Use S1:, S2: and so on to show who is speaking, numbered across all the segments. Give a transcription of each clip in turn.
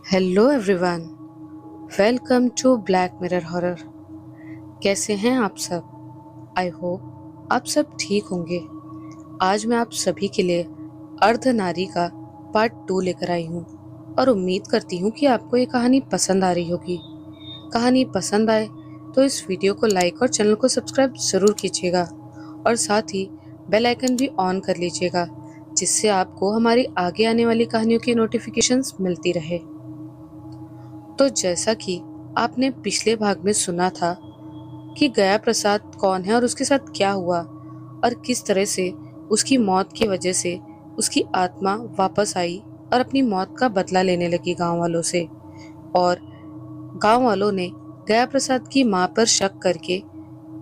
S1: Hello everyone, welcome to Black Mirror Horror. कैसे हैं आप सब? आई होप आप सब ठीक होंगे। आज मैं आप सभी के लिए अर्धनारी का पार्ट 2 लेकर आई हूँ और उम्मीद करती हूँ कि आपको ये कहानी पसंद आ रही होगी। कहानी पसंद आए तो इस वीडियो को लाइक और चैनल को सब्सक्राइब ज़रूर कीजिएगा और साथ ही बेल आइकन भी ऑन कर लीजिएगा, जिससे आपको हमारी आगे आने वाली कहानियों की नोटिफिकेशंस मिलती रहे। तो जैसा कि आपने पिछले भाग में सुना था कि गया प्रसाद कौन है और उसके साथ क्या हुआ और किस तरह से उसकी मौत की वजह से उसकी आत्मा वापस आई और अपनी मौत का बदला लेने लगी गांव वालों से, और गांव वालों ने गया प्रसाद की मां पर शक करके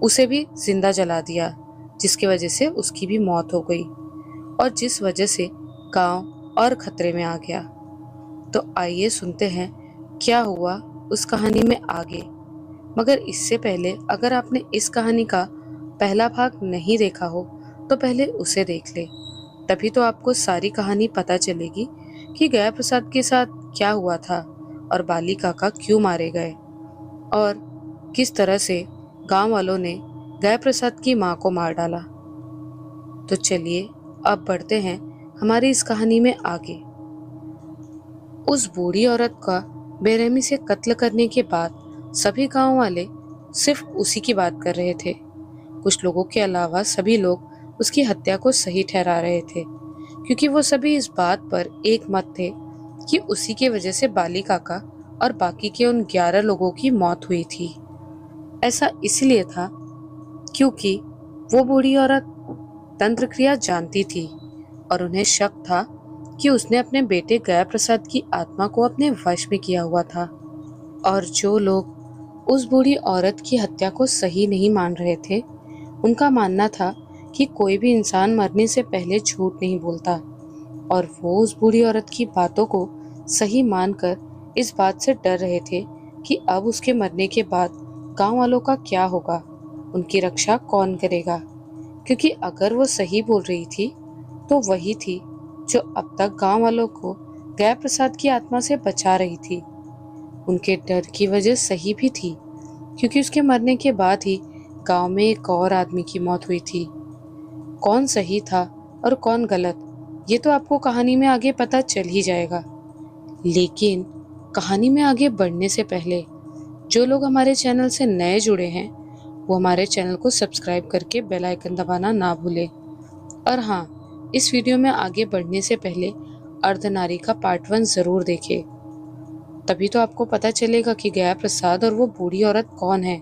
S1: उसे भी जिंदा जला दिया, जिसकी वजह से उसकी भी मौत हो गई और जिस वजह से गांव और खतरे में आ गया। तो आइए सुनते हैं क्या हुआ उस कहानी में आगे। मगर इससे पहले अगर आपने इस कहानी का पहला भाग नहीं देखा हो तो पहले उसे देख ले, तभी तो आपको सारी कहानी पता चलेगी कि गया प्रसाद के साथ क्या हुआ था और बाली काका क्यों मारे गए और किस तरह से गांव वालों ने गया प्रसाद की मां को मार डाला। तो चलिए अब बढ़ते हैं हमारी इस कहानी में आगे। उस बूढ़ी औरत का बेरहमी से कत्ल करने के बाद सभी गांव वाले सिर्फ उसी की बात कर रहे थे। कुछ लोगों के अलावा सभी लोग उसकी हत्या को सही ठहरा रहे थे, क्योंकि वो सभी इस बात पर एक मत थे कि उसी की वजह से बाली काका और बाकी के उन 11 लोगों की मौत हुई थी। ऐसा इसलिए था क्योंकि वो बूढ़ी औरत तंत्र क्रिया जानती थी और उन्हें शक था कि उसने अपने बेटे गया प्रसाद की आत्मा को अपने वश में किया हुआ था। और जो लोग उस बूढ़ी औरत की हत्या को सही नहीं मान रहे थे, उनका मानना था कि कोई भी इंसान मरने से पहले झूठ नहीं बोलता, और वो उस बूढ़ी औरत की बातों को सही मानकर इस बात से डर रहे थे कि अब उसके मरने के बाद गांव वालों का क्या होगा, उनकी रक्षा कौन करेगा। क्योंकि अगर वो सही बोल रही थी तो वही थी जो अब तक गांव वालों को गया प्रसाद की आत्मा से बचा रही थी। उनके डर की वजह सही भी थी, क्योंकि उसके मरने के बाद ही गांव में एक और आदमी की मौत हुई थी। कौन सही था और कौन गलत, ये तो आपको कहानी में आगे पता चल ही जाएगा। लेकिन कहानी में आगे बढ़ने से पहले जो लोग हमारे चैनल से नए जुड़े हैं वो हमारे चैनल को सब्सक्राइब करके बेल आइकन दबाना ना भूलें। और हाँ, इस वीडियो में आगे बढ़ने से पहले अर्धनारी का पार्ट 1 जरूर देखें, तभी तो आपको पता चलेगा कि गया प्रसाद और वो बूढ़ी औरत कौन है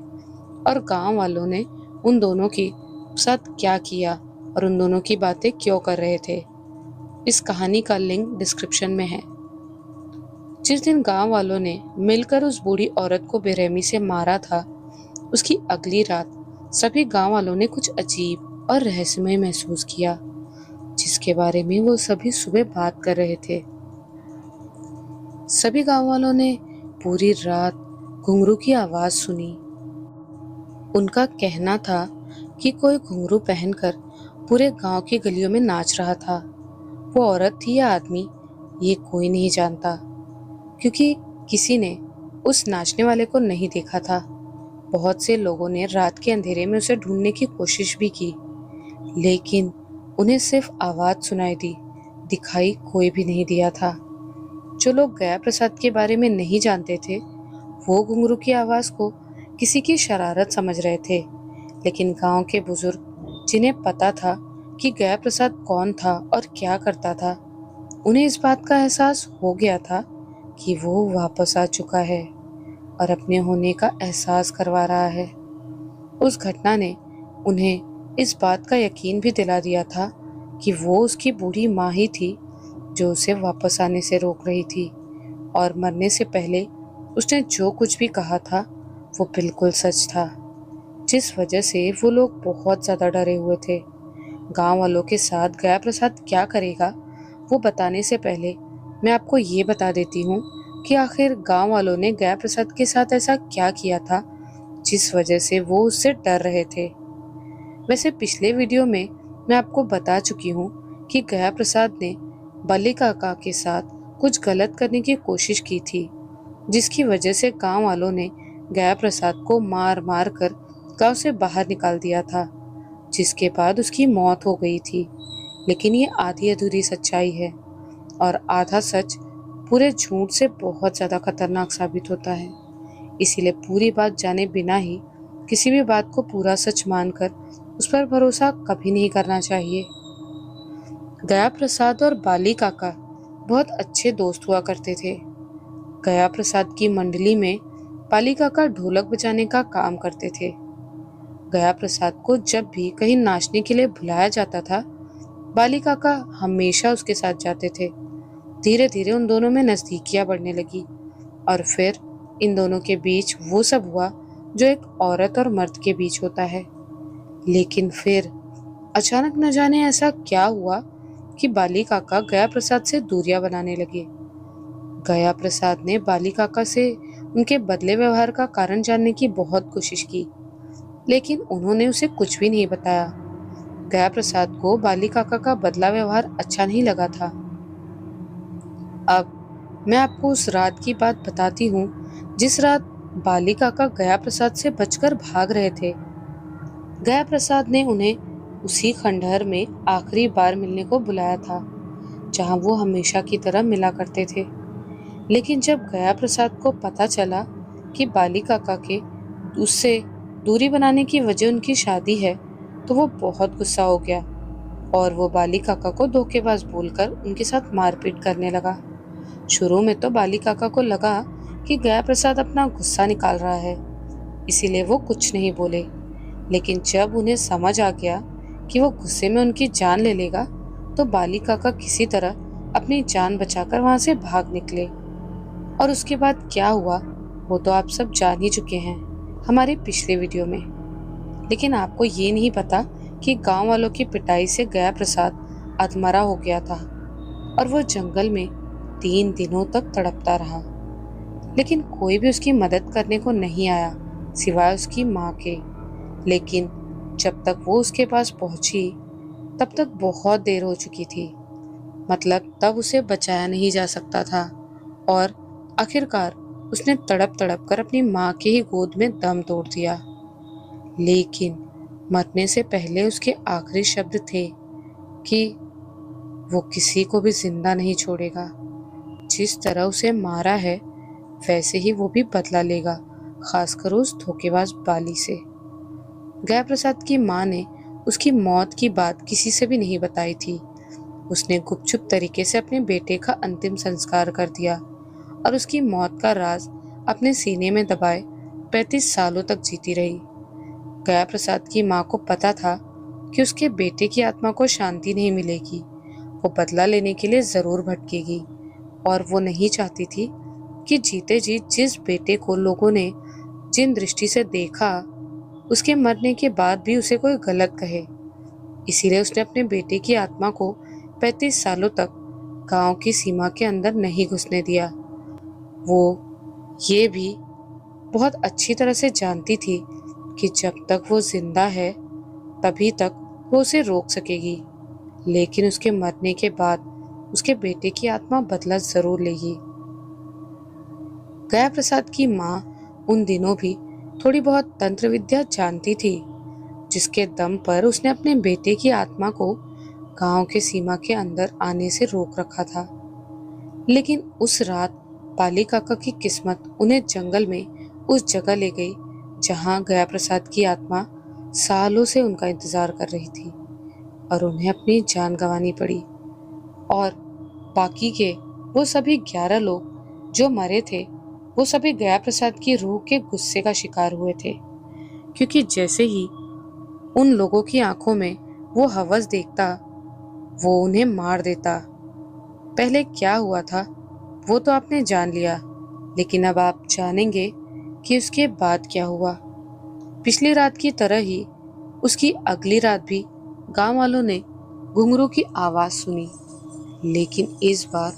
S1: और गांव वालों ने उन दोनों के साथ क्या किया और उन दोनों की बातें क्यों कर रहे थे। इस कहानी का लिंक डिस्क्रिप्शन में है। जिस दिन गांव वालों ने मिलकर उस बूढ़ी औरत को बेरहमी से मारा था, उसकी अगली रात सभी गांव वालों ने कुछ अजीब और रहस्यमय महसूस किया, जिसके बारे में वो सभी सुबह बात कर रहे थे। सभी गांव वालों ने पूरी रात घुंघरू की आवाज सुनी। उनका कहना था कि कोई घुंघरू पहनकर पूरे गांव की गलियों में नाच रहा था। वो औरत थी या आदमी, ये कोई नहीं जानता, क्योंकि किसी ने उस नाचने वाले को नहीं देखा था। बहुत से लोगों ने रात के अंधेरे में उसे ढूंढने की कोशिश भी की, लेकिन उन्हें सिर्फ आवाज सुनाई दी, दिखाई कोई भी नहीं दिया था। जो लोग गया प्रसाद के बारे में नहीं जानते थे वो घुंघरू की आवाज को किसी की शरारत समझ रहे थे, लेकिन गांव के बुजुर्ग जिन्हें पता था कि गया प्रसाद कौन था और क्या करता था, उन्हें इस बात का एहसास हो गया था कि वो वापस आ चुका है और अपने होने का एहसास करवा रहा है। उस घटना ने उन्हें इस बात का यकीन भी दिला दिया था कि वो उसकी बूढ़ी माँ ही थी जो उसे वापस आने से रोक रही थी, और मरने से पहले उसने जो कुछ भी कहा था वो बिल्कुल सच था, जिस वजह से वो लोग बहुत ज़्यादा डरे हुए थे। गांव वालों के साथ गया प्रसाद क्या करेगा वो बताने से पहले मैं आपको ये बता देती हूँ कि आखिर गांव वालों ने गया प्रसाद के साथ ऐसा क्या किया था जिस वजह से वो उससे डर रहे थे। वैसे पिछले वीडियो में मैं आपको बता चुकी हूँ कि गया प्रसाद ने बाली काका के साथ कुछ गलत करने की कोशिश की थी, जिसकी वजह से गांव वालों ने गया प्रसाद को मार मार कर गांव से बाहर निकाल दिया था, जिसके बाद उसकी मौत हो गई थी। लेकिन ये आधी अधूरी सच्चाई है, और आधा सच पूरे झूठ से बहुत ज्यादा खतरनाक साबित होता है। इसीलिए पूरी बात जाने बिना ही किसी भी बात को पूरा सच मानकर उस पर भरोसा कभी नहीं करना चाहिए। गया प्रसाद और बाली काका बहुत अच्छे दोस्त हुआ करते थे। गया प्रसाद की मंडली में बाली काका ढोलक बजाने का काम करते थे। गया प्रसाद को जब भी कहीं नाचने के लिए बुलाया जाता था, बाली काका हमेशा उसके साथ जाते थे। धीरे धीरे उन दोनों में नजदीकियां बढ़ने लगी, और फिर इन दोनों के बीच वो सब हुआ जो एक औरत और मर्द के बीच होता है। लेकिन फिर अचानक न जाने ऐसा क्या हुआ कि बाली काका गया प्रसाद से दूरियां बनाने लगे। गया प्रसाद ने बाली काका से उनके बदले व्यवहार का कारण जानने की बहुत कोशिश की, लेकिन उन्होंने उसे कुछ भी नहीं बताया। गया प्रसाद को बाली काका का बदला व्यवहार अच्छा नहीं लगा था। अब मैं आपको उस रात की बात बताती हूँ, जिस रात बाली काका गया प्रसाद से बचकर भाग रहे थे। गया प्रसाद ने उन्हें उसी खंडहर में आखिरी बार मिलने को बुलाया था, जहाँ वो हमेशा की तरह मिला करते थे। लेकिन जब गया प्रसाद को पता चला कि बाली काका के उससे दूरी बनाने की वजह उनकी शादी है, तो वो बहुत गुस्सा हो गया, और वो बाली काका को धोखेबाज बोलकर उनके साथ मारपीट करने लगा। शुरू में तो बाली काका को लगा कि गया प्रसाद अपना गुस्सा निकाल रहा है, इसीलिए वो कुछ नहीं बोले। लेकिन जब उन्हें समझ आ गया कि वो गुस्से में उनकी जान ले लेगा, तो बाली काका किसी तरह अपनी जान बचाकर वहां से भाग निकले। और उसके बाद क्या हुआ वो तो आप सब जान ही चुके हैं हमारे पिछले वीडियो में। लेकिन आपको ये नहीं पता कि गांव वालों की पिटाई से गया प्रसाद अधमरा हो गया था, और वो जंगल में 3 दिनों तक तड़पता रहा। लेकिन कोई भी उसकी मदद करने को नहीं आया सिवाय उसकी माँ के। लेकिन जब तक वो उसके पास पहुंची, तब तक बहुत देर हो चुकी थी। मतलब तब उसे बचाया नहीं जा सकता था, और आखिरकार उसने तड़प तड़प कर अपनी माँ के ही गोद में दम तोड़ दिया। लेकिन मरने से पहले उसके आखिरी शब्द थे कि वो किसी को भी जिंदा नहीं छोड़ेगा। जिस तरह उसे मारा है वैसे ही वो भी बदला लेगा, खासकर उस धोखेबाज बाली से। गया प्रसाद की माँ ने उसकी मौत की बात किसी से भी नहीं बताई थी। उसने गुपचुप तरीके से अपने बेटे का अंतिम संस्कार कर दिया, और उसकी मौत का राज अपने सीने में दबाए 35 सालों तक जीती रही। गया प्रसाद की माँ को पता था कि उसके बेटे की आत्मा को शांति नहीं मिलेगी, वो बदला लेने के लिए जरूर भटकेगी, और वो नहीं चाहती थी कि जीते जी जिस बेटे को लोगों ने जिन दृष्टि से देखा, उसके मरने के बाद भी उसे कोई गलत कहे। इसीलिए उसने अपने बेटे की आत्मा को 35 सालों तक गांव की सीमा के अंदर नहीं घुसने दिया। वो ये भी बहुत अच्छी तरह से जानती थी कि जब तक वो जिंदा है तभी तक वो उसे रोक सकेगी, लेकिन उसके मरने के बाद उसके बेटे की आत्मा बदला जरूर लेगी। गया प्रसाद की माँ उन दिनों भी थोड़ी बहुत तंत्र विद्या जानती थी, जिसके दम पर उसने अपने बेटे की आत्मा को गांव के सीमा के अंदर आने से रोक रखा था। लेकिन उस रात बाली काका की किस्मत उन्हें जंगल में उस जगह ले गई जहां गया प्रसाद की आत्मा सालों से उनका इंतजार कर रही थी, और उन्हें अपनी जान गंवानी पड़ी। और बाकी के वो सभी 11 लोग जो मरे थे, वो सभी गया प्रसाद की रूह के गुस्से का शिकार हुए थे, क्योंकि जैसे ही उन लोगों की आंखों में वो हवस देखता, वो उन्हें मार देता। पहले क्या हुआ था वो तो आपने जान लिया, लेकिन अब आप जानेंगे कि उसके बाद क्या हुआ। पिछली रात की तरह ही उसकी अगली रात भी गांव वालों ने घुंघरू की आवाज सुनी, लेकिन इस बार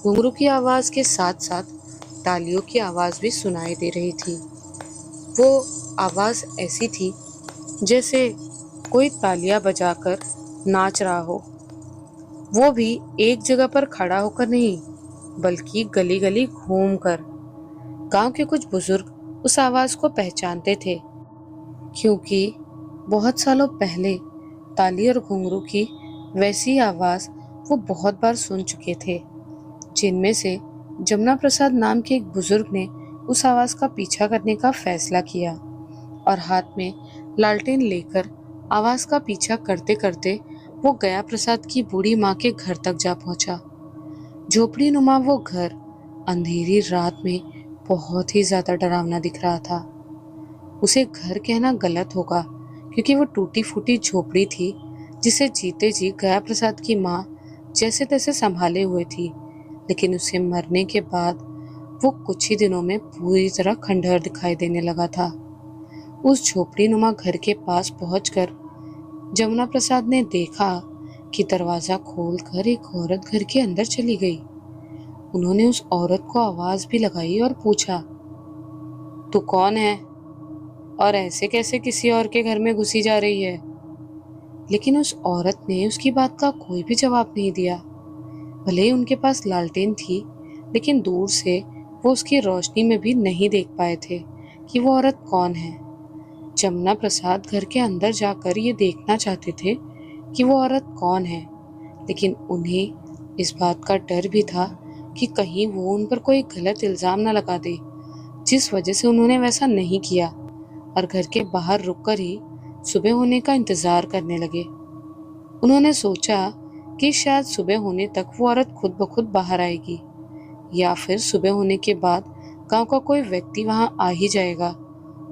S1: घुंघरू की आवाज के साथ साथ तालियों की आवाज भी सुनाई दे रही थी। वो आवाज ऐसी थी जैसे कोई तालियां बजाकर नाच रहा हो, वो भी एक जगह पर खड़ा होकर नहीं, बल्कि गली गली घूमकर। गांव के कुछ बुजुर्ग उस आवाज को पहचानते थे, क्योंकि बहुत सालों पहले ताली और घुंघरू की वैसी आवाज वो बहुत बार सुन चुके थे। जिनमें से जमुना प्रसाद नाम के एक बुजुर्ग ने उस आवाज का पीछा करने का फैसला किया और हाथ में लालटेन लेकर आवाज का पीछा करते करते वो गया प्रसाद की बूढ़ी माँ के घर तक जा पहुंचा। झोपड़ी नुमा वो घर अंधेरी रात में बहुत ही ज्यादा डरावना दिख रहा था। उसे घर कहना गलत होगा, क्योंकि वो टूटी फूटी झोपड़ी थी जिसे जीते जी गया प्रसाद की माँ जैसे तैसे संभाले हुए थी, लेकिन उसे मरने के बाद वो कुछ ही दिनों में पूरी तरह खंडहर दिखाई देने लगा था। उस झोपड़ी नुमा घर के पास पहुंचकर जमुना प्रसाद ने देखा कि दरवाजा खोलकर एक औरत घर के अंदर चली गई। उन्होंने उस औरत को आवाज भी लगाई और पूछा, तू कौन है और ऐसे कैसे किसी और के घर में घुसी जा रही है? लेकिन उस औरत ने उसकी बात का कोई भी जवाब नहीं दिया। भले ही उनके पास लालटेन थी, लेकिन दूर से वो उसकी रोशनी में भी नहीं देख पाए थे कि वो औरत कौन है। जमुना प्रसाद घर के अंदर जाकर ये देखना चाहते थे कि वो औरत कौन है, लेकिन उन्हें इस बात का डर भी था कि कहीं वो उन पर कोई गलत इल्जाम न लगा दे, जिस वजह से उन्होंने वैसा नहीं किया और घर के बाहर रुककर ही सुबह होने का इंतजार करने लगे। उन्होंने सोचा कि शायद सुबह होने तक वो औरत खुद ब खुद बाहर आएगी, या फिर सुबह होने के बाद गांव का कोई व्यक्ति वहां आ ही जाएगा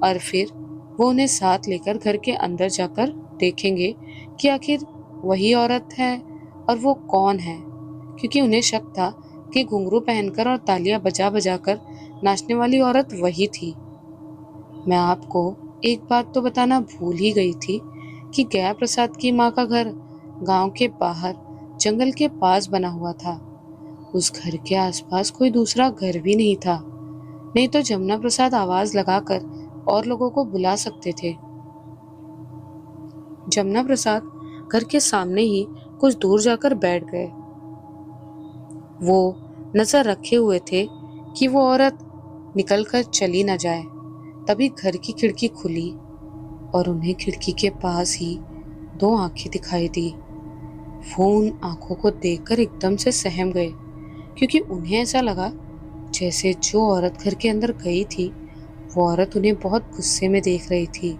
S1: और फिर वो उन्हें साथ लेकर घर के अंदर जाकर देखेंगे कि आखिर वही औरत है और वो कौन है, क्योंकि उन्हें शक था कि घुंघरू पहनकर और तालियां बजा बजाकर नाचने वाली औरत वही थी। मैं आपको एक बात तो बताना भूल ही गई थी कि गया प्रसाद की माँ का घर गांव के बाहर जंगल के पास बना हुआ था। उस घर के आसपास कोई दूसरा घर भी नहीं था, नहीं तो जमुना प्रसाद आवाज लगाकर और लोगों को बुला सकते थे। जमुना प्रसाद घर के सामने ही कुछ दूर जाकर बैठ गए। वो नजर रखे हुए थे कि वो औरत निकलकर चली न जाए। तभी घर की खिड़की खुली और उन्हें खिड़की के पास ही दो आंखें दिखाई दी। वो उन आंखों को देखकर एकदम से सहम गए, क्योंकि उन्हें ऐसा लगा जैसे जो औरत घर के अंदर गई थी वो औरत उन्हें बहुत गुस्से में देख रही थी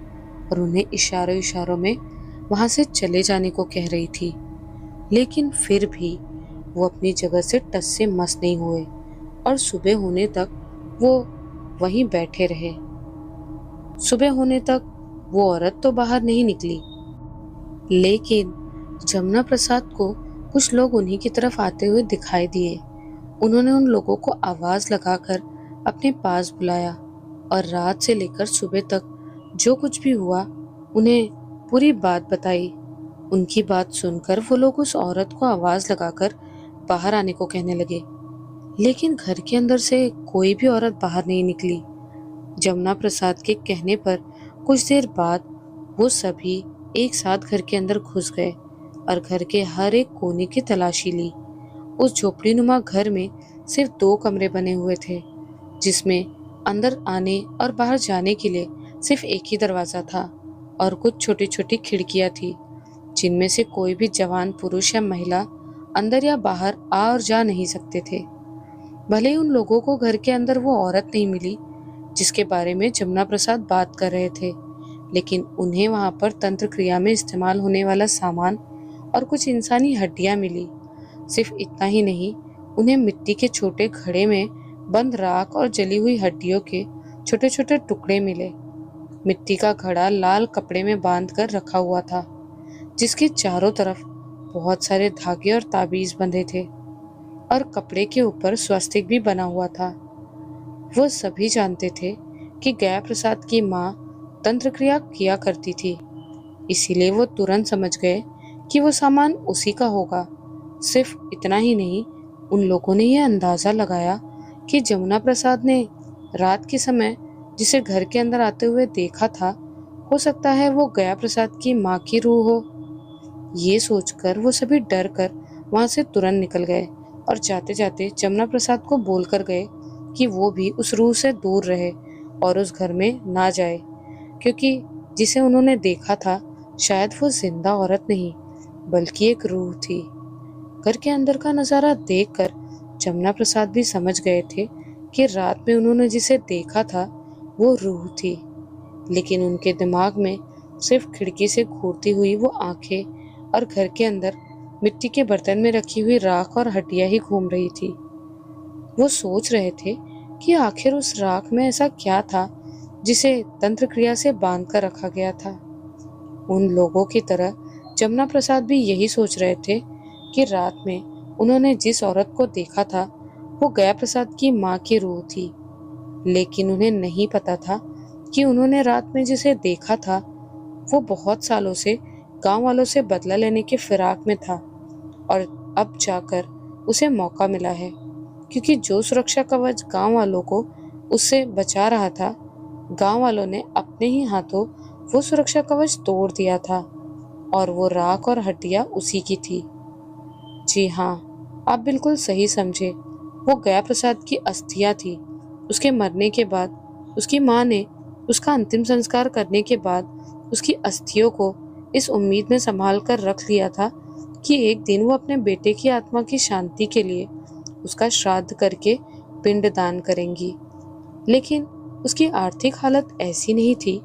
S1: और उन्हें इशारों इशारों में वहां से चले जाने को कह रही थी। लेकिन फिर भी वो अपनी जगह से टस से मस नहीं हुए और सुबह होने तक वो वहीं बैठे रहे। सुबह होने तक वो औरत तो बाहर नहीं निकली, लेकिन जमुना प्रसाद को कुछ लोग उन्हीं की तरफ आते हुए दिखाई दिए। उन्होंने उन लोगों को आवाज लगाकर अपने पास बुलाया और रात से लेकर सुबह तक जो कुछ भी हुआ उन्हें पूरी बात बताई। उनकी बात सुनकर वो लोग उस औरत को आवाज लगाकर बाहर आने को कहने लगे, लेकिन घर के अंदर से कोई भी औरत बाहर नहीं निकली। जमुना प्रसाद के कहने पर कुछ देर बाद वो सभी एक साथ घर के अंदर घुस गए और घर के हर एक कोने की तलाशी ली। उस झोपड़ी नुमा घर में सिर्फ 2 कमरे बने हुए थे, जिसमें अंदर आने और बाहर जाने के लिए सिर्फ एक ही दरवाजा था और कुछ छोटी छोटी खिड़कियां थी, जिनमें से कोई भी जवान पुरुष या महिला अंदर या बाहर आ और जा नहीं सकते थे। भले ही उन लोगों को घर के अंदर वो औरत नहीं मिली जिसके बारे में जमुना प्रसाद बात कर रहे थे, लेकिन उन्हें वहां पर तंत्र क्रिया में इस्तेमाल होने वाला सामान और कुछ इंसानी हड्डियां मिली। सिर्फ इतना ही नहीं, उन्हें मिट्टी के छोटे घड़े में बंद राख और जली हुई हड्डियों के छोटे छोटे टुकड़े मिले। मिट्टी का घड़ा लाल कपड़े में बांध कर रखा हुआ था, जिसके चारों तरफ बहुत सारे धागे और ताबीज बंधे थे और कपड़े के ऊपर स्वस्तिक भी बना हुआ था। वो सभी जानते थे कि गया प्रसाद की माँ तंत्र क्रिया किया करती थी, इसीलिए वो तुरंत समझ गए कि वो सामान उसी का होगा। सिर्फ इतना ही नहीं, उन लोगों ने यह अंदाजा लगाया कि जमुना प्रसाद ने रात के समय जिसे घर के अंदर आते हुए देखा था, हो सकता है वो गया प्रसाद की माँ की रूह हो। ये सोचकर वो सभी डर कर वहां से तुरंत निकल गए, और जाते जाते जमुना प्रसाद को बोलकर गए कि वो भी उस रूह से दूर रहे और उस घर में ना जाए, क्योंकि जिसे उन्होंने देखा था शायद वो जिंदा औरत नहीं बल्कि एक रूह थी। घर के अंदर का नजारा देखकर जमुना प्रसाद भी समझ गए थे कि रात में उन्होंने जिसे देखा था वो रूह थी, लेकिन उनके दिमाग में सिर्फ खिड़की से घूरती हुई वो आंखें और घर के अंदर मिट्टी के बर्तन में रखी हुई राख और हड्डियां ही घूम रही थी। वो सोच रहे थे कि आखिर उस राख में ऐसा क्या था जिसे तंत्र क्रिया से बांध कर रखा गया था। उन लोगों की तरह जमुना प्रसाद भी यही सोच रहे थे कि रात में उन्होंने जिस औरत को देखा था वो गया प्रसाद की माँ की रूह थी, लेकिन उन्हें नहीं पता था कि उन्होंने रात में जिसे देखा था वो बहुत सालों से गांव वालों से बदला लेने के फिराक में था और अब जाकर उसे मौका मिला है, क्योंकि जो सुरक्षा कवच गांव वालों को उससे बचा रहा था, गांव वालों ने अपने ही हाथों वो सुरक्षा कवच तोड़ दिया था और वो राख और हड्डियां उसी की थी। जी हाँ, आप बिल्कुल सही समझे। वो गया प्रसाद की अस्थियां थी। उसके मरने के बाद उसकी माँ ने उसका अंतिम संस्कार करने के बाद उसकी अस्थियों को इस उम्मीद में संभाल कर रख लिया था कि एक दिन वो अपने बेटे की आत्मा की शांति के लिए उसका श्राद्ध करके पिंड दान करेंगी। लेकिन उसकी आर्थिक हालत ऐसी नहीं थी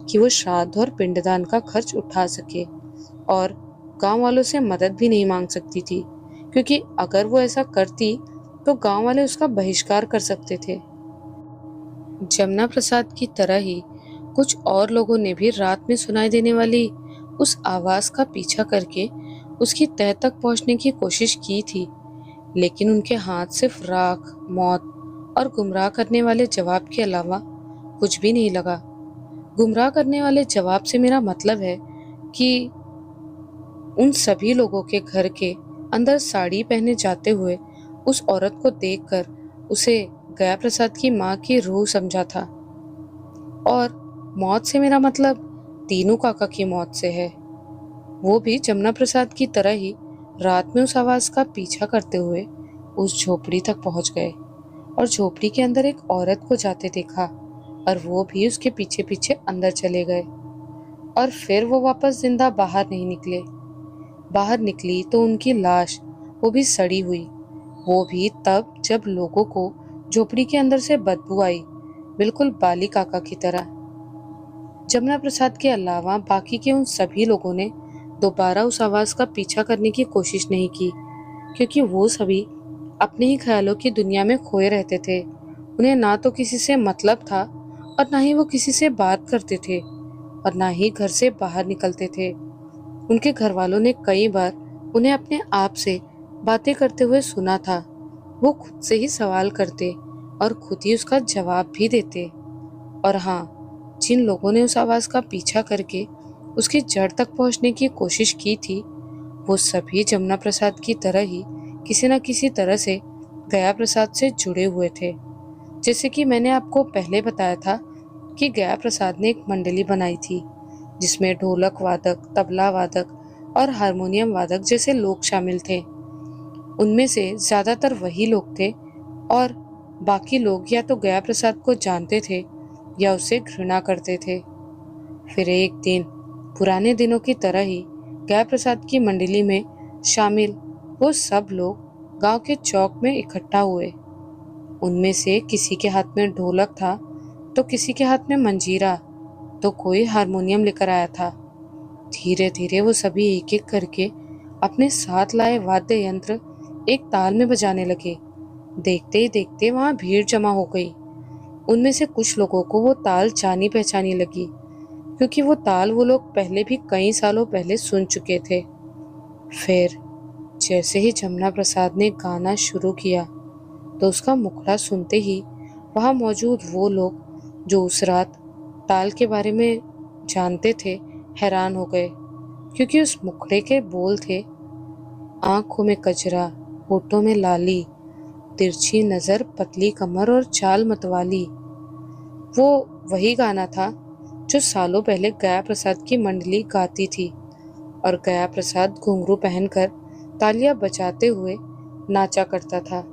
S1: कि वो श्राद्ध और पिंडदान का खर्च उठा सके और गांव वालों से मदद भी नहीं मांग सकती थी, क्योंकि अगर वो ऐसा करती तो गांव वाले उसका बहिष्कार कर सकते थे। जमुना प्रसाद की तरह ही कुछ और लोगों ने भी रात में सुनाई देने वाली उस आवाज का पीछा करके उसकी तह तक पहुंचने की कोशिश की थी, लेकिन उनके हाथ सिर्फ राख, मौत और गुमराह करने वाले जवाब के अलावा कुछ भी नहीं लगा। गुमराह करने वाले जवाब से मेरा मतलब है कि उन सभी लोगों के घर के अंदर साड़ी पहने जाते हुए उस औरत को देखकर उसे गया प्रसाद की माँ की रूह समझा था, और मौत से मेरा मतलब तीनों काका की मौत से है। वो भी जमुना प्रसाद की तरह ही रात में उस आवाज का पीछा करते हुए उस झोपड़ी तक पहुंच गए और झोपड़ी के अंदर एक औरत को जाते देखा और वो भी उसके पीछे पीछे अंदर चले गए, और फिर वो वापस जिंदा बाहर नहीं निकले। बाहर निकली तो उनकी लाश, वो भी सड़ी हुई, वो भी तब जब लोगों को झोपड़ी के अंदर से बदबू आई, बिल्कुल बाली काका की तरह। जमुना प्रसाद के अलावा बाकी के उन सभी लोगों ने दोबारा उस आवाज का पीछा करने की कोशिश नहीं की, क्योंकि वो सभी अपने ही ख्यालों की दुनिया में खोए रहते थे। उन्हें ना तो किसी से मतलब था और ना ही वो किसी से बात करते थे और ना ही घर से बाहर निकलते थे। उनके घर वालों ने कई बार उन्हें अपने आप से बातें करते हुए सुना था। वो खुद से ही सवाल करते और खुद ही उसका जवाब भी देते। और हाँ, जिन लोगों ने उस आवाज का पीछा करके उसकी जड़ तक पहुंचने की कोशिश की थी, वो सभी जमुना प्रसाद की तरह ही किसी न किसी तरह से गया प्रसाद से जुड़े हुए थे। जैसे कि मैंने आपको पहले बताया था कि गया प्रसाद ने एक मंडली बनाई थी जिसमें ढोलक वादक, तबला वादक और हारमोनियम वादक जैसे लोग शामिल थे। उनमें से ज्यादातर वही लोग थे और बाकी लोग या तो गया प्रसाद को जानते थे या उसे घृणा करते थे। फिर एक दिन पुराने दिनों की तरह ही गया प्रसाद की मंडली में शामिल वो सब लोग गांव के चौक में इकट्ठा हुए। उनमें से किसी के हाथ में ढोलक था तो किसी के हाथ में मंजीरा, तो कोई हारमोनियम लेकर आया था। धीरे धीरे वो सभी एक एक करके अपने साथ लाए वाद्य यंत्र एक ताल में बजाने लगे। देखते ही देखते वहां भीड़ जमा हो गई। उनमें से कुछ लोगों को वो ताल जानी पहचानी लगी, क्योंकि वो ताल वो लोग पहले भी कई सालों पहले सुन चुके थे। फिर जैसे ही जमुना प्रसाद ने गाना शुरू किया तो उसका मुखड़ा सुनते ही वहां मौजूद वो लोग जो उस रात ताल के बारे में जानते थे हैरान हो गए, क्योंकि उस मुखड़े के बोल थे, आंखों में कजरा, होठों में लाली, तिरछी नजर, पतली कमर और चाल मतवाली। वो वही गाना था जो सालों पहले गया प्रसाद की मंडली गाती थी, और गया प्रसाद घुंघरू पहनकर तालियां बजाते हुए नाचा करता था।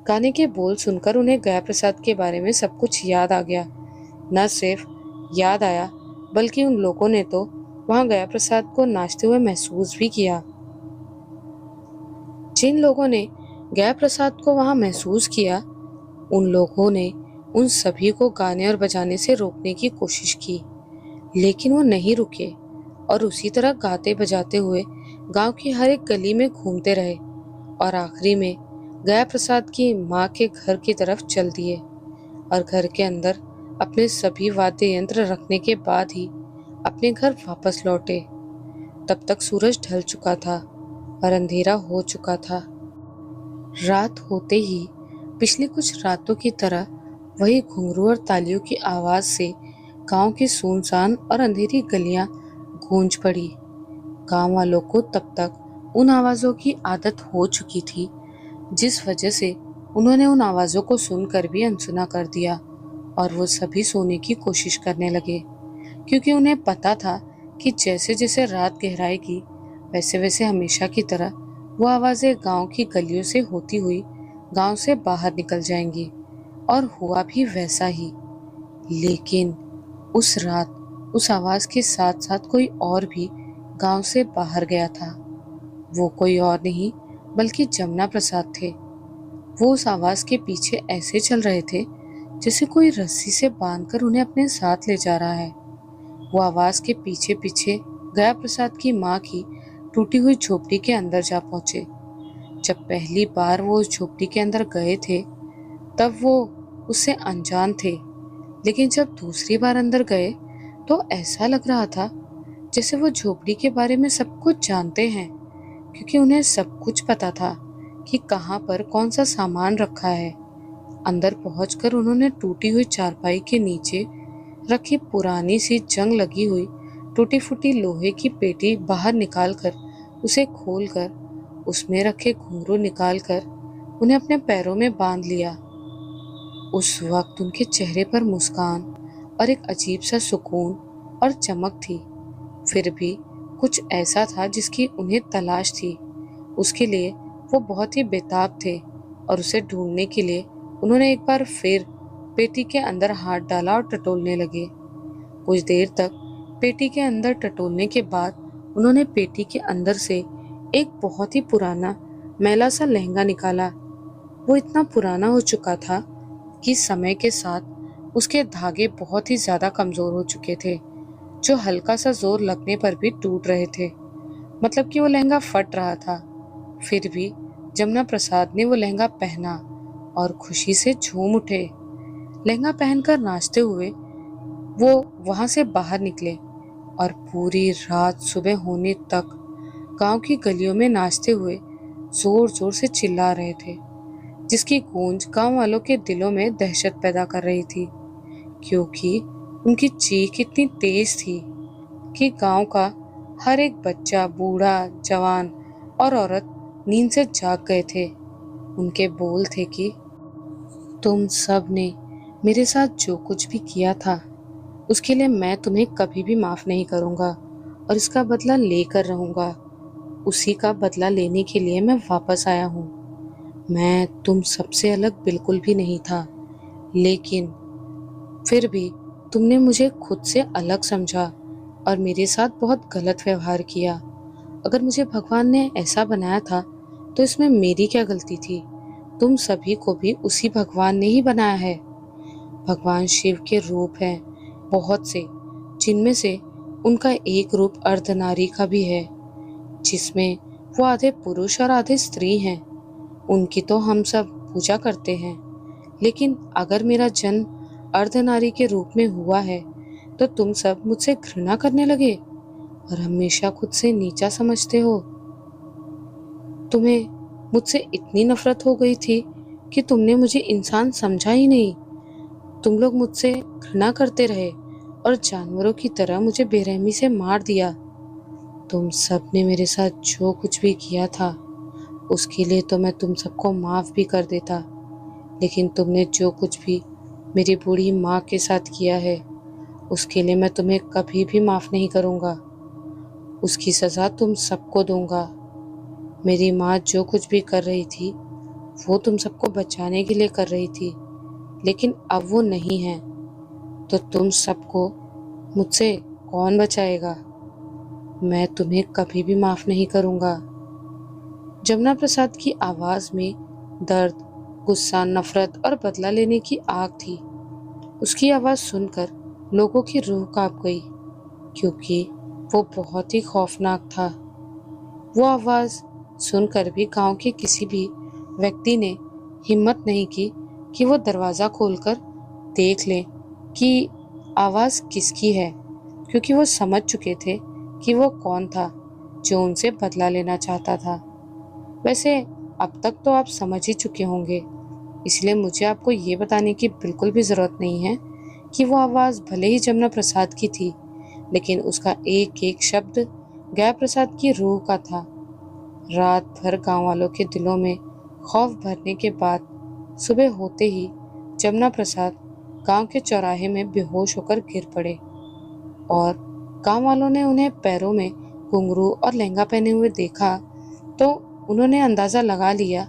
S1: गाने के बोल सुनकर उन्हें गया प्रसाद के बारे में सब कुछ याद आ गया। न सिर्फ याद आया, बल्कि उन लोगों ने तो वहां गया प्रसाद को नाचते हुए महसूस भी किया। जिन लोगों ने गया प्रसाद को वहां महसूस किया, उन लोगों ने उन सभी को गाने और बजाने से रोकने की कोशिश की, लेकिन वो नहीं रुके और उसी तरह गाते बजाते हुए गांव की हर एक गली में घूमते रहे और आखिरी में गया प्रसाद की माँ के घर की तरफ चल दिए और घर के अंदर अपने सभी वाद्य यंत्र रखने के बाद ही अपने घर वापस लौटे। तब तक सूरज ढल चुका था और अंधेरा हो चुका था। रात होते ही पिछली कुछ रातों की तरह वही घुंघरू और तालियों की आवाज से गांव की सुनसान और अंधेरी गलियां गूंज पड़ी। गांव वालों को तब तक उन आवाजों की आदत हो चुकी थी, जिस वजह से उन्होंने उन आवाजों को सुनकर भी अनसुना कर दिया और वो सभी सोने की कोशिश करने लगे, क्योंकि उन्हें पता था कि जैसे जैसे रात गहराएगी वैसे वैसे हमेशा की तरह वो आवाजें गांव की गलियों से होती हुई गांव से बाहर निकल जाएंगी। और हुआ भी वैसा ही। लेकिन उस रात उस आवाज के साथ साथ कोई और भी गांव से बाहर गया था। वो कोई और नहीं बल्कि जमुना प्रसाद थे। वो उस आवाज के पीछे ऐसे चल रहे थे जैसे कोई रस्सी से बांधकर उन्हें अपने साथ ले जा रहा है। वो आवाज के पीछे पीछे गया प्रसाद की माँ की टूटी हुई झोपड़ी के अंदर जा पहुंचे। जब पहली बार वो उस झोपड़ी के अंदर गए थे तब वो उससे अनजान थे, लेकिन जब दूसरी बार अंदर गए तो ऐसा लग रहा था जैसे वो झोपड़ी के बारे में सब कुछ जानते हैं, क्योंकि उन्हें सब कुछ पता था कि कहाँ पर कौन सा सामान रखा है। अंदर पहुंचकर उन्होंने टूटी हुई चारपाई के नीचे रखी पुरानी सी जंग लगी हुई टूटी फूटी लोहे की पेटी बाहर निकालकर उसे खोलकर उसमें रखे घुंघरू निकालकर उन्हें अपने पैरों में बांध लिया। उस वक्त उनके चेहरे पर मुस्कान और एक अजीब सा सुकून और चमक थी। फिर भी कुछ ऐसा था जिसकी उन्हें तलाश थी। उसके लिए वो बहुत ही बेताब थे और उसे ढूंढने के लिए उन्होंने एक बार फिर पेटी के अंदर हाथ डाला और टटोलने लगे। कुछ देर तक पेटी के अंदर टटोलने के बाद उन्होंने पेटी के अंदर से एक बहुत ही पुराना मैला सा लहंगा निकाला। वो इतना पुराना हो चुका था कि समय के साथ उसके धागे बहुत ही ज्यादा कमजोर हो चुके थे, जो हल्का सा जोर लगने पर भी टूट रहे थे। मतलब कि वो लहंगा फट रहा था। फिर भी जमुना प्रसाद ने वो लहंगा पहना और खुशी से झूम उठे। लहंगा पहनकर नाचते हुए वो वहां से बाहर निकले और पूरी रात सुबह होने तक गांव की गलियों में नाचते हुए जोर जोर से चिल्ला रहे थे, जिसकी गूंज गांव वालों के दिलों में दहशत पैदा कर रही थी, क्योंकि उनकी चीख इतनी तेज थी कि गांव का हर एक बच्चा, बूढ़ा, जवान और औरत नींद से जाग गए थे। उनके बोल थे कि तुम सब ने मेरे साथ जो कुछ भी किया था उसके लिए मैं तुम्हें कभी भी माफ नहीं करूंगा और इसका बदला लेकर रहूंगा। उसी का बदला लेने के लिए मैं वापस आया हूँ। मैं तुम सबसे अलग बिल्कुल भी नहीं था, लेकिन फिर भी तुमने मुझे खुद से अलग समझा और मेरे साथ बहुत गलत व्यवहार किया। अगर मुझे भगवान ने ऐसा बनाया था तो इसमें मेरी क्या गलती थी? तुम सभी को भी उसी भगवान ने ही बनाया है। भगवान शिव के रूप हैं बहुत से, जिनमें से उनका एक रूप अर्धनारी का भी है, जिसमें वो आधे पुरुष और आधे स्त्री हैं। उनकी तो हम सब पूजा करते हैं, लेकिन अगर मेरा जन्म अर्धनारी के रूप में हुआ है तो तुम सब मुझसे घृणा करने लगे और हमेशा खुद से नीचा समझते हो। तुम्हें मुझसे इतनी नफरत हो गई थी कि तुमने मुझे इंसान समझा ही नहीं। तुम लोग मुझसे घृणा करते रहे और जानवरों की तरह मुझे बेरहमी से मार दिया। तुम सब ने मेरे साथ जो कुछ भी किया था उसके लिए तो मैं तुम सबको माफ भी कर देता, लेकिन तुमने जो कुछ भी मेरी बूढ़ी माँ के साथ किया है उसके लिए मैं तुम्हें कभी भी माफ नहीं करूँगा। उसकी सज़ा तुम सबको दूंगा। मेरी माँ जो कुछ भी कर रही थी वो तुम सबको बचाने के लिए कर रही थी, लेकिन अब वो नहीं है, तो तुम सबको मुझसे कौन बचाएगा? मैं तुम्हें कभी भी माफ नहीं करूंगा। जमुना प्रसाद की आवाज में दर्द, गुस्सा, नफरत और बदला लेने की आग थी। उसकी आवाज सुनकर लोगों की रूह कांप गई, क्योंकि वो बहुत ही खौफनाक था। वो आवाज सुनकर भी गांव के किसी भी व्यक्ति ने हिम्मत नहीं की कि वो दरवाजा खोलकर देख ले कि आवाज किसकी है, क्योंकि वो समझ चुके थे कि वो कौन था जो उनसे बदला लेना चाहता था। वैसे अब तक तो आप समझ ही चुके होंगे, इसलिए मुझे आपको ये बताने की बिल्कुल भी जरूरत नहीं है कि वो आवाज भले ही जमुना प्रसाद की थी, लेकिन उसका एक एक शब्द गया प्रसाद की रूह का था। रात भर गांव वालों के दिलों में खौफ भरने के बाद सुबह होते ही जमुना प्रसाद गांव के चौराहे में बेहोश होकर गिर पड़े, और गांव वालों ने उन्हें पैरों में घुंघरू और लहंगा पहने हुए देखा तो उन्होंने अंदाजा लगा लिया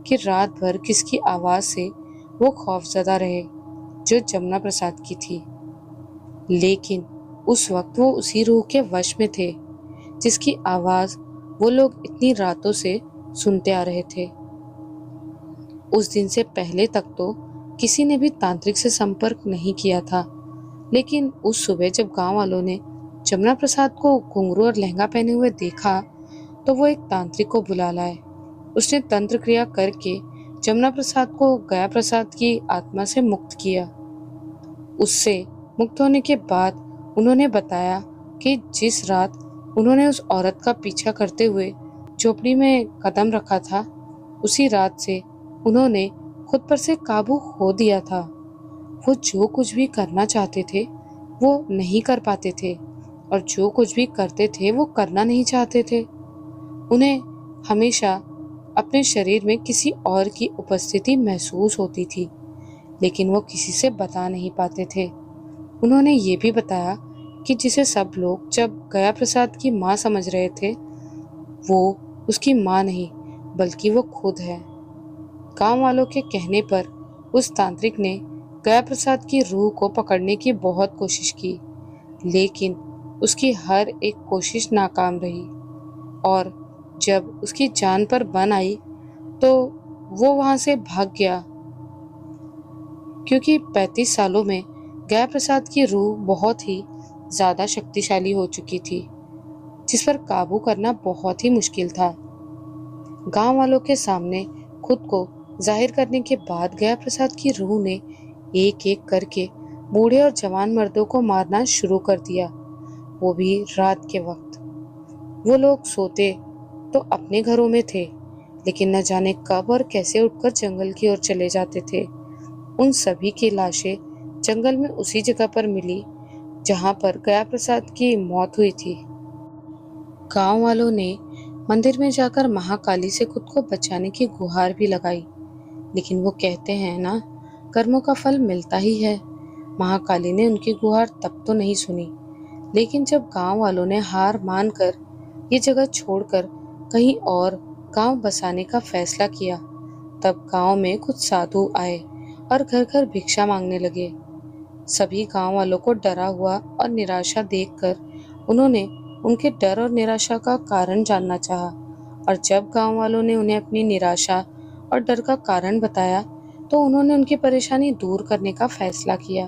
S1: कि रात भर किसकी आवाज से वो खौफजदा रहे, जो जमुना प्रसाद की थी। लेकिन उस वक्त वो उसी रूह के वश में थे जिसकी आवाज वो लोग इतनी रातों से सुनते आ रहे थे। उस दिन से पहले तक तो किसी ने भी तांत्रिक से संपर्क नहीं किया था, लेकिन उस सुबह जब गांव वालों ने जमुना प्रसाद को घुंघरू और लहंगा पहने हुए देखा तो वो एक तांत्रिक को बुला लाए। उसने तंत्र क्रिया करके जमुना प्रसाद को गया प्रसाद की आत्मा से मुक्त किया। उससे मुक्त होने के बाद उन्होंने बताया कि जिस रात उन्होंने उस औरत का पीछा करते हुए झोपड़ी में कदम रखा था, उसी रात से उन्होंने खुद पर से काबू खो दिया था। वो जो कुछ भी करना चाहते थे वो नहीं कर पाते थे, और जो कुछ भी करते थे वो करना नहीं चाहते थे। उन्हें हमेशा अपने शरीर में किसी और की उपस्थिति महसूस होती थी, लेकिन वो किसी से बता नहीं पाते थे। उन्होंने ये भी बताया कि जिसे सब लोग जब गया प्रसाद की माँ समझ रहे थे, वो उसकी माँ नहीं बल्कि वो खुद है। गांव वालों के कहने पर उस तांत्रिक ने गया प्रसाद की रूह को पकड़ने की बहुत कोशिश की, लेकिन उसकी हर एक कोशिश नाकाम रही, और जब उसकी जान पर बन आई तो वो वहां से भाग गया, क्योंकि 35 सालों में गया प्रसाद की रूह बहुत ही ज्यादा शक्तिशाली हो चुकी थी, जिस पर काबू करना बहुत ही मुश्किल था। गांव वालों के सामने खुद को जाहिर करने के बाद गया प्रसाद की रूह ने एक एक करके बूढ़े और जवान मर्दों को मारना शुरू कर दिया, वो भी रात के वक्त। वो लोग सोते तो अपने घरों में थे, लेकिन न जाने कब और कैसे उठकर जंगल की ओर चले जाते थे। उन सभी की लाशें जंगल में उसी जगह पर मिली जहां पर गया प्रसाद की मौत हुई थी। गांव वालों ने मंदिर में जाकर महाकाली से खुद को बचाने की गुहार भी लगाई, लेकिन वो कहते हैं ना, कर्मों का फल मिलता ही है। महाकाली ने उनकी गुहार तब तो नहीं सुनी, लेकिन जब गांव वालों ने हार मानकर ये जगह छोड़कर कहीं और गांव बसाने का फैसला किया, तब गांव में कुछ साधु आए और घर घर भिक्षा मांगने लगे। सभी गांव वालों को डरा हुआ और निराशा देखकर उन्होंने उनके डर और निराशा का कारण जानना चाहा, और जब गांव वालों ने उन्हें अपनी निराशा और डर का कारण बताया तो उन्होंने उनकी परेशानी दूर करने का फैसला किया।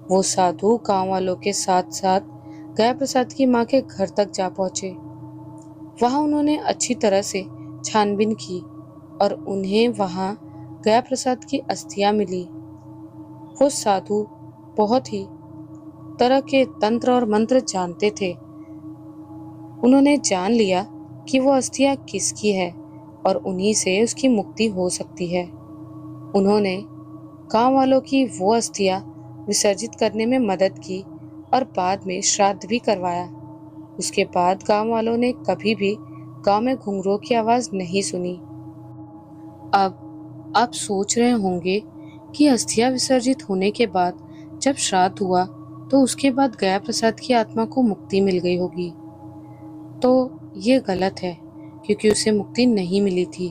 S1: वो साधु गांव वालों के साथ साथ गया प्रसाद की माँ के घर तक जा पहुंचे। वहां उन्होंने अच्छी तरह से छानबीन की और उन्हें वहां गया प्रसाद की अस्थियां मिली। वो साधु बहुत ही तरह के तंत्र और मंत्र जानते थे। उन्होंने जान लिया कि वो अस्थियां किसकी है और उन्हीं से उसकी मुक्ति हो सकती है। उन्होंने गांव वालों की वो अस्थियां विसर्जित करने में मदद की और बाद में श्राद्ध भी करवाया। उसके बाद गांव वालों ने कभी भी गांव में घुंघरूओं की आवाज नहीं सुनी। अब आप सोच रहे होंगे कि अस्थियां विसर्जित होने के बाद जब श्राद्ध हुआ तो उसके बाद गया प्रसाद की आत्मा को मुक्ति मिल गई होगी। तो ये गलत है, क्योंकि उसे मुक्ति नहीं मिली थी,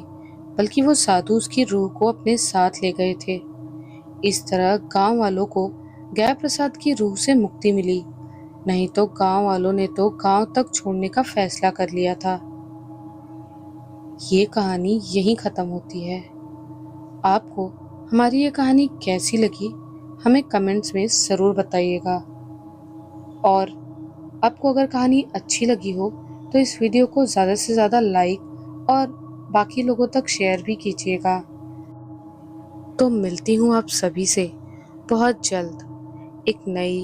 S1: बल्कि वो साधु उसकी रूह को अपने साथ ले गए थे। इस तरह गांव वालों को गया प्रसाद की रूह से मुक्ति मिली, नहीं तो गांव वालों ने तो गांव तक छोड़ने का फैसला कर लिया था। ये कहानी यहीं खत्म होती है। आपको हमारी ये कहानी कैसी लगी, हमें कमेंट्स में ज़रूर बताइएगा। और आपको अगर कहानी अच्छी लगी हो तो इस वीडियो को ज़्यादा से ज़्यादा लाइक और बाकी लोगों तक शेयर भी कीजिएगा। तो मिलती हूँ आप सभी से बहुत जल्द एक नई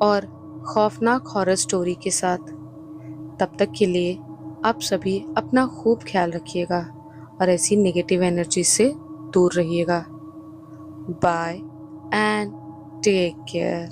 S1: और खौफनाक हॉरर स्टोरी के साथ। तब तक के लिए आप सभी अपना खूब ख्याल रखिएगा और ऐसी नेगेटिव एनर्जी से दूर रहिएगा। Bye and take care.